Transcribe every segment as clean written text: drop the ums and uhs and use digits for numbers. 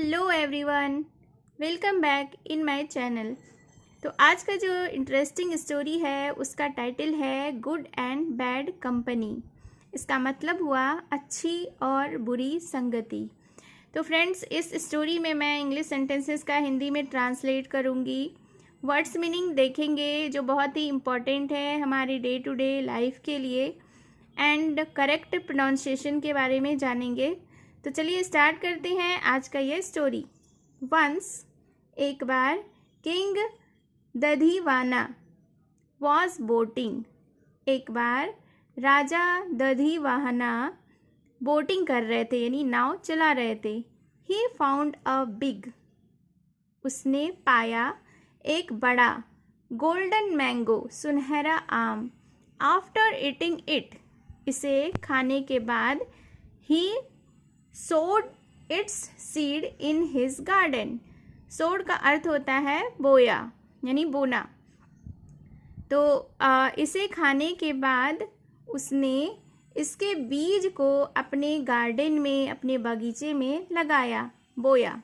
Hello everyone, welcome back in my channel. तो आज का जो इंटरेस्टिंग स्टोरी है उसका टाइटल है गुड एंड बैड कंपनी। इसका मतलब हुआ अच्छी और बुरी संगति। तो फ्रेंड्स, इस स्टोरी में मैं इंग्लिश सेंटेंसेस का हिंदी में ट्रांसलेट करूँगी। वर्ड्स मीनिंग देखेंगे जो बहुत ही इम्पॉर्टेंट है हमारी डे टू डे लाइफ के लिए, एंड करेक्ट प्रोनाउंसिएशन के बारे में जानेंगे। तो चलिए स्टार्ट करते हैं आज का ये स्टोरी। वंस, एक बार, किंग दधीवाना वॉज बोटिंग। एक बार राजा दधीवाना बोटिंग कर रहे थे, यानी नाव चला रहे थे। ही फाउंड अ बिग, उसने पाया एक बड़ा, गोल्डन मैंगो, सुनहरा आम। आफ्टर ईटिंग इट, इसे खाने के बाद, ही सोड it's seed in his garden. सोड का अर्थ होता है बोया, यानी बोना। तो इसे खाने के बाद उसने इसके बीज को अपने गार्डन में, अपने बगीचे में लगाया, बोया।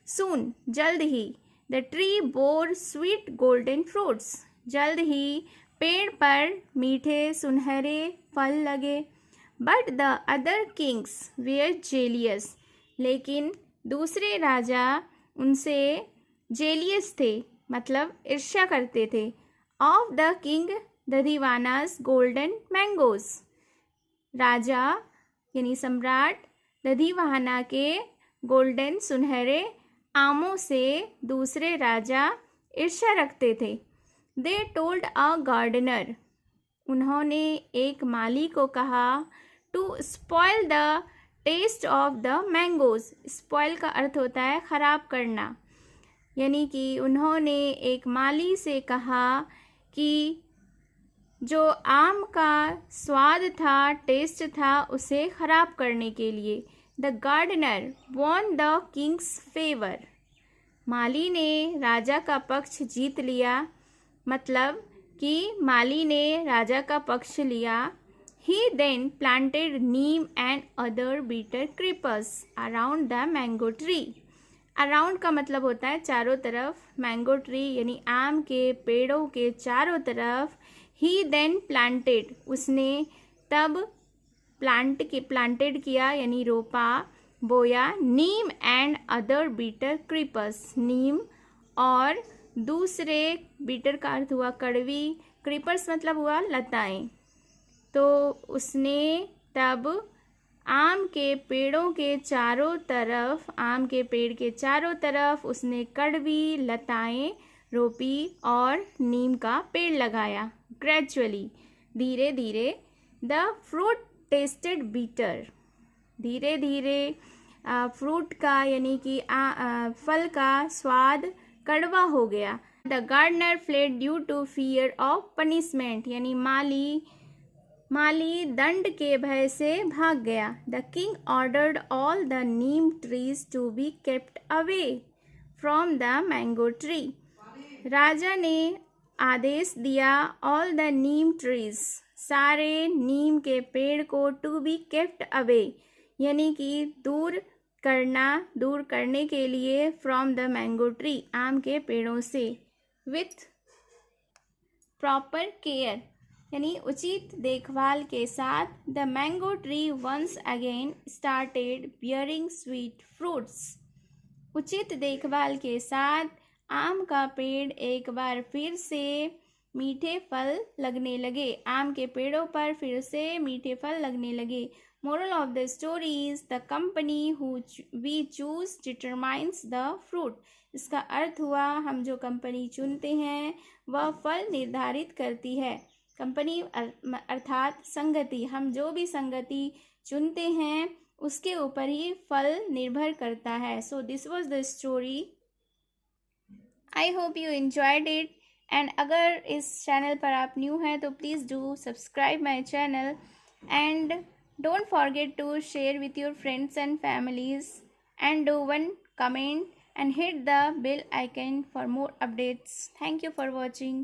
सून, जल्द ही, the tree bore sweet golden fruits, जल्द ही पेड़ पर मीठे सुनहरे फल लगे। But the other kings were jealous, लेकिन दूसरे राजा उनसे जेलियस थे, मतलब ईर्ष्या करते थे। Of the king Dadhivana's golden mangoes, राजा यानी सम्राट दधीवाना के गोल्डन सुनहरे आमों से दूसरे राजा ईर्ष्या रखते थे। दे टोल्ड अ गार्डनर, उन्होंने एक माली को कहा, to spoil the taste of the mangoes. Spoil का अर्थ होता है खराब करना, यानी कि उन्होंने एक माली से कहा कि जो आम का स्वाद था, टेस्ट था, उसे खराब करने के लिए। The gardener won the king's favour, माली ने राजा का पक्ष जीत लिया, मतलब कि माली ने राजा का पक्ष लिया। He then planted neem and other bitter creepers around the mango tree. Around का मतलब होता है चारों तरफ, मैंगो ट्री यानी आम के पेड़ों के चारों तरफ। He then planted, उसने तब प्लांटेड किया यानी रोपा, बोया। नीम एंड अदर बीटर क्रीपर्स, नीम और दूसरे, बीटर का अर्थ हुआ कड़वी, क्रीपर्स मतलब हुआ लताएं। तो उसने तब आम के पेड़ों के चारों तरफ, आम के पेड़ के चारों तरफ उसने कड़वी लताएं रोपी और नीम का पेड़ लगाया। ग्रेजुअली, धीरे धीरे, द फ्रूट टेस्टेड बीटर, धीरे धीरे फ्रूट का यानी कि फल का स्वाद कड़वा हो गया। The gardener fled due to fear of punishment, यानी माली दंड के भय से भाग गया। The king ordered all the neem trees to be kept away from the mango tree, राजा ने आदेश दिया ऑल द नीम ट्रीज, सारे नीम के पेड़ को, टू बी केप्ट अवे यानी कि दूर करने के लिए, फ्रॉम द मैंगो ट्री आम के पेड़ों से, विथ प्रॉपर केयर यानी उचित देखभाल के साथ। The mango tree once again started bearing sweet fruits, उचित देखभाल के साथ आम का पेड़ एक बार फिर से मीठे फल लगने लगे, आम के पेड़ों पर फिर से मीठे फल लगने लगे। Moral of the story is the company who we choose determines the fruit, इसका अर्थ हुआ हम जो कंपनी चुनते हैं वह फल निर्धारित करती है। कंपनी अर्थात संगति, हम जो भी संगति चुनते हैं उसके ऊपर ही फल निर्भर करता है। So this was the story. I hope you enjoyed it, and अगर इस चैनल पर आप न्यू हैं तो please do subscribe my channel, and don't forget to share with your friends and families, and do one comment and hit the bell icon for more updates. Thank you for watching.